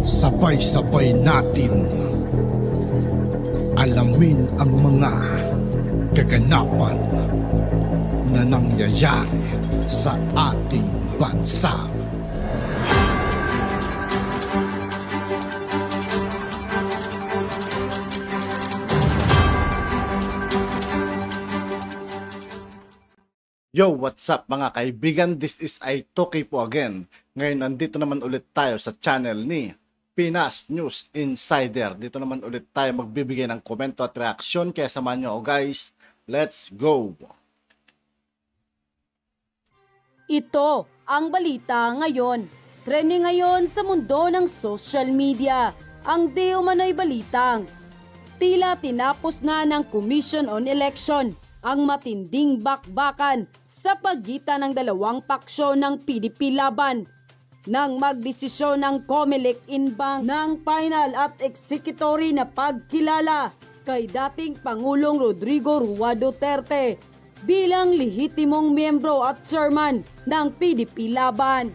Sabay-sabay natin alamin ang mga kaganapan na nangyayari sa ating bansa. Yo, what's up mga kaibigan? This is Aitoki po again. Ngayon nandito naman ulit tayo sa channel ni Pinas News Insider. Dito naman ulit tayo magbibigay ng komento at reaksyon. Kaya samahan nyo guys. Let's go! Ito ang balita ngayon. Trending ngayon sa mundo ng social media. Ang di umano'y balitang tila tinapos na ng Commission on Election ang matinding bakbakan sa pagitan ng dalawang paksyon ng PDP laban nang magdesisyon ng COMELEC Inbank ng final at executory na pagkilala kay dating Pangulong Rodrigo Roa Duterte bilang lehitimong miyembro at chairman ng PDP laban.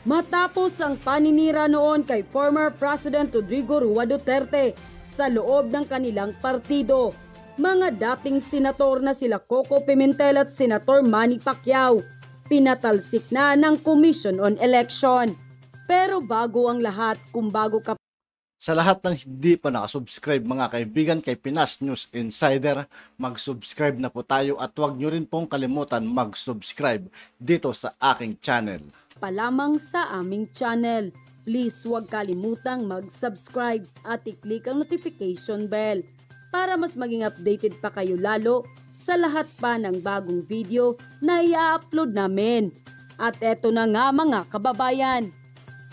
Matapos ang paninira noon kay former President Rodrigo Roa Duterte sa loob ng kanilang partido, mga dating senator na sila Coco Pimentel at Senator Manny Pacquiao pinatalsik na ng Commission on Election. Pero bago ang lahat, kung bago ka sa lahat ng hindi pa nakasubscribe mga kaibigan kay Pinas News Insider, mag-subscribe na po tayo at huwag nyo rin pong kalimutan mag-subscribe dito sa aking channel. Palamang sa aming channel, please huwag kalimutang mag-subscribe at i-click ang notification bell para mas maging updated pa kayo lalo sa lahat pa ng bagong video na i-upload namin. At eto na nga mga kababayan,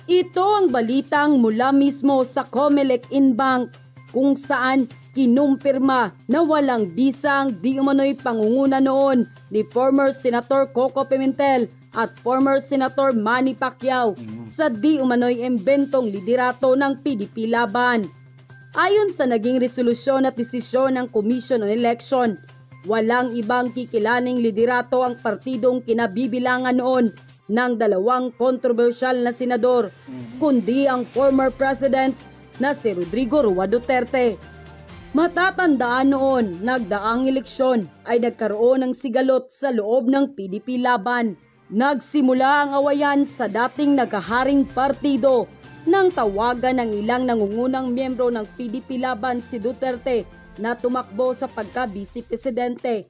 ito ang balitang mula mismo sa COMELEC Inbank kung saan kinumpirma na walang bisang di umano'y pangunguna noon ni former Senator Coco Pimentel at former Senator Manny Pacquiao sa di umano'y imbentong liderato ng PDP laban. Ayon sa naging resolusyon at desisyon ng Commission on Election, walang ibang kikilaning liderato ang partidong kinabibilangan noon ng dalawang kontrobersyal na senador, kundi ang former president na si Rodrigo Roa Duterte. Matatandaan noon, nagdaang eleksyon ay nagkaroon ng sigalot sa loob ng PDP laban. Nagsimula ang awayan sa dating naghaharing partido nang tawagan ng ilang nangungunang miyembro ng PDP laban si Duterte na tumakbo sa pagka-vice-presidente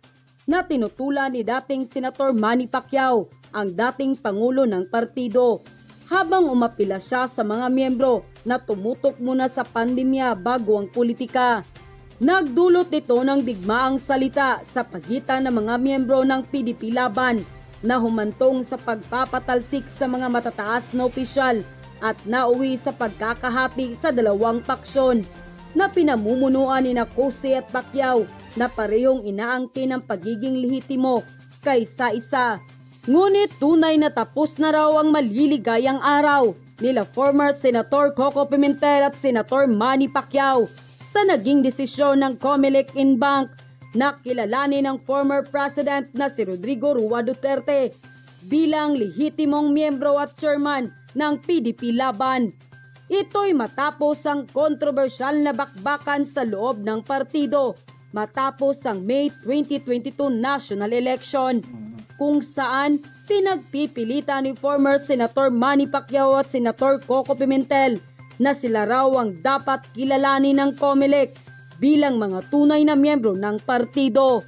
na tinutulan ni dating Senator Manny Pacquiao, ang dating pangulo ng partido, habang umapila siya sa mga miyembro na tumutok muna sa pandemya bago ang politika. Nagdulot ito ng digmaang salita sa pagitan ng mga miyembro ng PDP laban na humantong sa pagpapatalsik sa mga matataas na opisyal at nauwi sa pagkakahati sa dalawang paksyon na pinamumunuan ni Jose at Pacquiao na parehong inaangkin ng pagiging lehitimo kaysa isa. Ngunit tunay na tapos na raw ang maliligayang araw nila former Senator Coco Pimentel at Senator Manny Pacquiao sa naging desisyon ng COMELEC Inbank na kilalanin ng former President na si Rodrigo Roa Duterte bilang lehitimong miyembro at chairman ng PDP laban. Ito'y matapos ang kontrobersyal na bakbakan sa loob ng partido matapos ang May 2022 national election kung saan pinagpipilitan ni former Senator Manny Pacquiao at Senator Coco Pimentel na sila raw ang dapat kilalanin ng COMELEC bilang mga tunay na miyembro ng partido.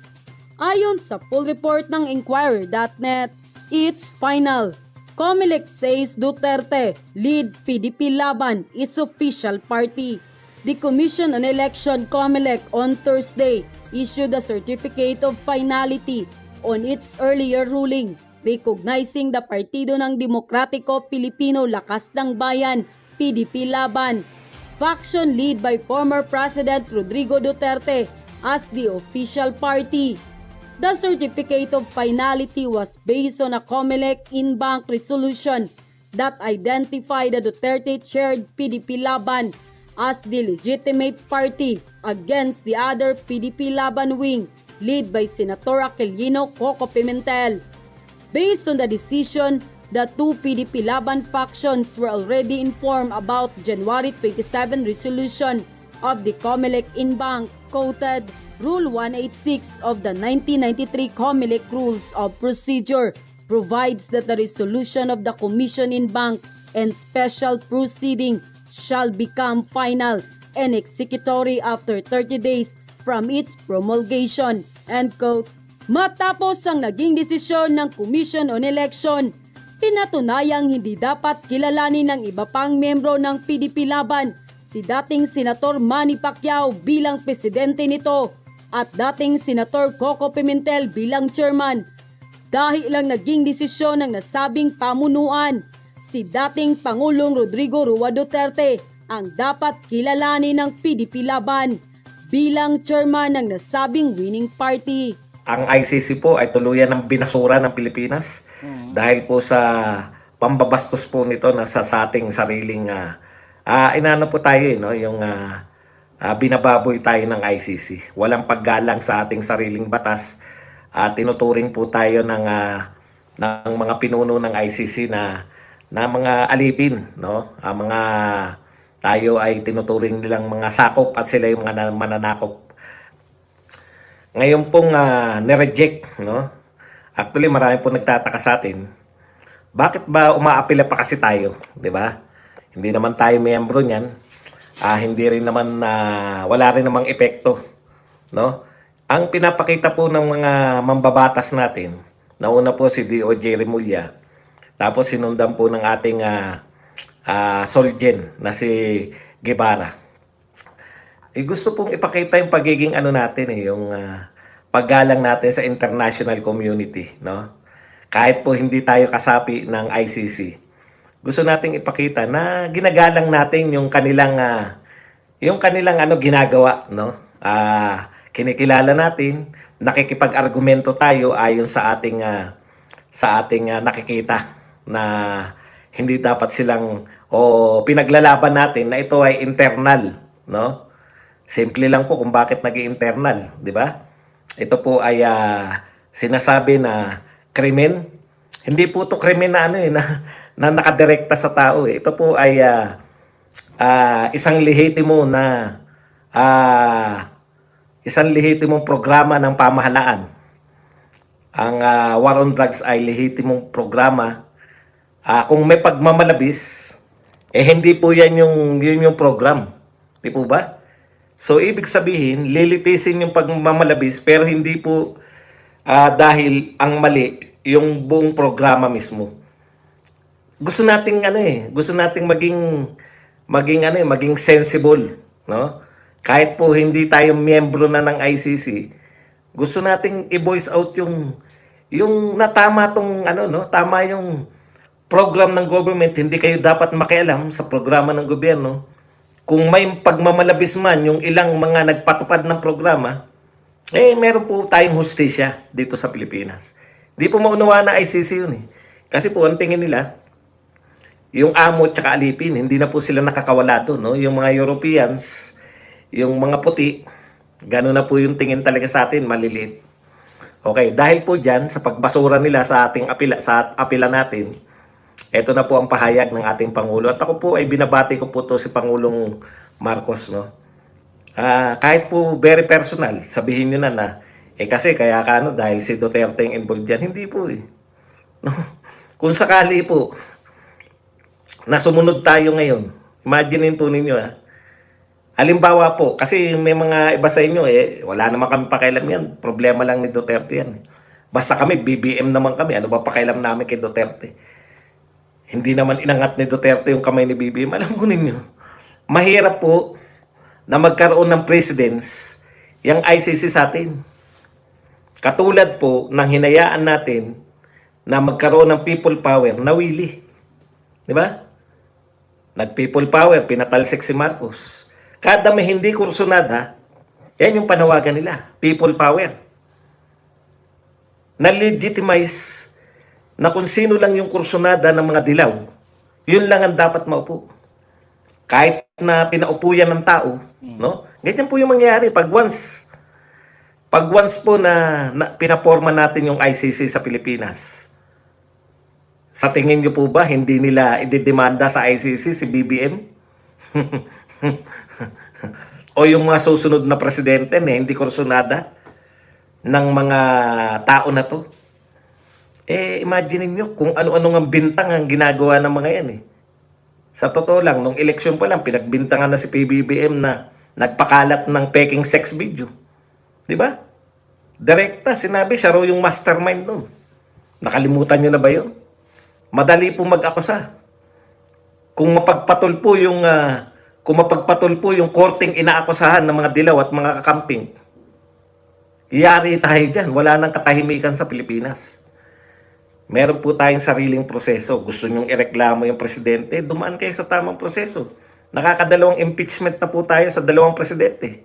Ayon sa full report ng Inquirer.net, it's final. COMELEC says Duterte lead PDP laban is official party. The Commission on Election COMELEC on Thursday issued a certificate of finality on its earlier ruling recognizing the Partido ng Demokratiko Pilipino Lakas ng Bayan PDP laban, faction led by former President Rodrigo Duterte as the official party. The certificate of finality was based on a COMELEC Inbank resolution that identified the Duterte-chaired PDP Laban as the legitimate party against the other PDP Laban wing led by Senator Aquilino Coco Pimentel. Based on the decision, The two PDP Laban factions were already informed about January 27 resolution of the COMELEC Inbank quoted Rule 186 of the 1993 COMELEC Rules of Procedure provides that the resolution of the Commission Inbank and special proceeding shall become final and executory after 30 days from its promulgation. End quote. Matapos ang naging desisyon ng Commission on Election, pinatunayang hindi dapat kilalanin ng iba pang miyembro ng PDP Laban si dating Senator Manny Pacquiao bilang presidente nito at dating Senator Coco Pimentel bilang chairman. Dahil lang naging desisyon ng nasabing pamunuan, si dating Pangulong Rodrigo Roa Duterte ang dapat kilalanin ng PDP Laban bilang chairman ng nasabing winning party. Ang ICC po ay tuluyan ng binasura ng Pilipinas dahil po sa pambabastos po nito na sa ating sariling inano po tayo no yung binababoy tayo ng ICC. Walang paggalang sa ating sariling batas. Tinuturing po tayo ng mga pinuno ng ICC na mga alipin, no? Mga tayo ay tinuturing nilang mga sakop at sila yung mga mananakop. Ngayon pong nireject, no? Actually, marami po nagtataka sa atin. Bakit ba umaapila pa kasi tayo, 'di ba? Hindi naman tayo miyembro niyan. Hindi rin naman wala rin namang epekto, no? Ang pinapakita po ng mga mambabatas natin, nauna po si DOJ Remulla, tapos sinundan po ng ating Solgen na si Guevara. Gusto pong ipakita yung pagiging natin yung paggalang natin sa international community, no? Kahit po hindi tayo kasapi ng ICC. Gusto nating ipakita na ginagalang natin yung kanilang ginagawa, no? Kinikilala natin, nakikipag-argumento tayo ayon sa ating nakikita na hindi dapat silang pinaglalaban natin na ito ay internal, no? Simple lang po kung bakit naging internal, di ba? Ito po ay sinasabi na krimen. Hindi po ito krimen na na nakadirekta sa tao. Ito po ay isang lehitimong programa ng pamahalaan. Ang War on Drugs ay lehitimong programa. Kung may pagmamalabis, hindi po yan yung program. Di po ba? So, ibig sabihin, lilitisin yung pagmamalabis pero hindi po dahil ang mali yung buong programa mismo. Gusto nating maging sensible, no? Kahit po hindi tayo miyembro na ng ICC, gusto nating i-voice out yung natama tong tama yung program ng government, hindi kayo dapat makialam sa programa ng gobyerno. Kung may pagmamalabis man yung ilang mga nagpatupad ng programa, meron po tayong hustisya dito sa Pilipinas. Di po maunawa na ICC yun eh. Kasi po ang tingin nila, yung amo at saka alipin, hindi na po sila nakakawala doon, no? Yung mga Europeans, yung mga puti, gano'n na po yung tingin talaga sa atin, maliliit. Okay, dahil po dyan, sa pagbasura nila sa ating apila natin, ito na po ang pahayag ng ating Pangulo. At ako po ay binabati ko po to si Pangulong Marcos, no? Kahit po very personal, sabihin nyo na kasi kaya dahil si Duterte ang involved dyan. Hindi po eh. No? Kung sakali po na sumunod tayo ngayon, imaginein po ninyo halimbawa po, kasi may mga iba sa inyo wala naman kami pakialam yan. Problema lang ni Duterte yan. Basta kami, BBM naman kami. Ano ba pakialam namin kay Duterte? Hindi naman inangat ni Duterte yung kamay ni BBM. Alam ko ninyo, mahirap po na magkaroon ng presidents yung ICC sa atin. Katulad po ng hinayaan natin na magkaroon ng people power na Willie. Di ba? Nag-people power, pinatalsik si Marcos. Kada may hindi kursunada, yan yung panawagan nila, people power. Na-legitimize na kung sino lang yung kursunada ng mga dilaw, yun lang ang dapat maupo. Kahit na pinaupo yan ng tao, no? Ganyan po yung mangyayari pag once po na pinaporma natin yung ICC sa Pilipinas. Sa tingin niyo po ba hindi nila ididemanda sa ICC si BBM? O yung mga susunod na presidente na hindi kursunada ng mga tao na to? Imagine niyo kung ano-ano ang bintang ang ginagawa ng mga yan eh. Sa totoo lang, nung eleksyon pa lang, pinagbintangan na si PBBM na nagpakalat ng peking sex video. Di ba? Direkta, sinabi siya raw yung mastermind nun. Nakalimutan nyo na ba yun? Madali po mag-akusa. Kung mapagpatol po yung korting inaakusahan ng mga dilaw at mga kakamping, iyari tayo dyan. Wala nang katahimikan sa Pilipinas. Meron po tayong sariling proseso. Gusto nyong ireklamo yung presidente, dumaan kayo sa tamang proseso. Nakakadalawang impeachment na po tayo sa dalawang presidente.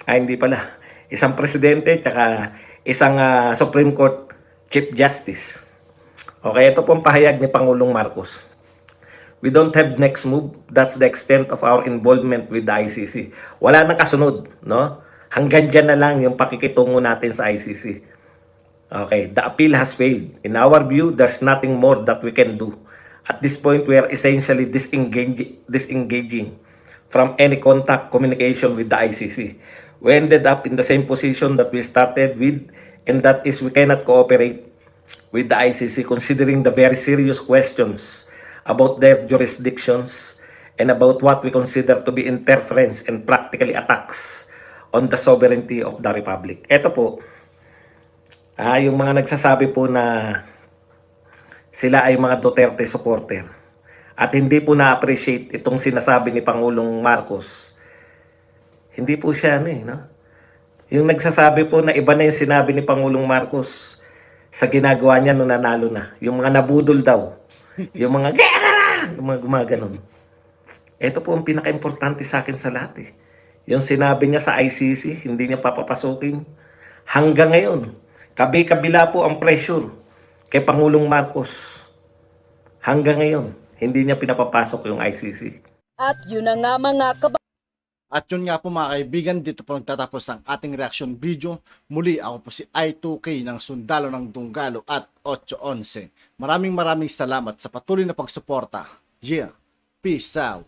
Hindi pala. Isang presidente tsaka isang Supreme Court Chief Justice. Okay, ito pong pahayag ni Pangulong Marcos. We don't have next move. That's the extent of our involvement with the ICC. Wala nang kasunod, no? Hanggang dyan na lang yung pakikitungo natin sa ICC. Okay, the appeal has failed. In our view, there's nothing more that we can do. At this point, we are essentially disengaging from any contact communication with the ICC. We ended up in the same position that we started with, and that is we cannot cooperate with the ICC considering the very serious questions about their jurisdictions and about what we consider to be interference and practically attacks on the sovereignty of the Republic. Ito po, yung mga nagsasabi po na sila ay mga Duterte supporter at hindi po na-appreciate itong sinasabi ni Pangulong Marcos. Hindi po siya no? Yung nagsasabi po na iba na yung sinabi ni Pangulong Marcos sa ginagawa niya nung nanalo na. Yung mga nabudol daw. Yung mga yung mga gumaganon. Ito po ang pinaka-importante sa akin sa lahat eh. Yung sinabi niya sa ICC, hindi niya papapasukin. Hanggang ngayon, kabi-kabila po ang pressure kay Pangulong Marcos. Hanggang ngayon, hindi niya pinapapasok yung ICC. At yun na nga mga At yun nga po mga kaibigan, dito po nagtatapos ang ating reaction video. Muli ako po si I2K ng Sundalo ng Dunggalo at 811. Maraming salamat sa patuloy na pagsuporta. Yeah, peace out.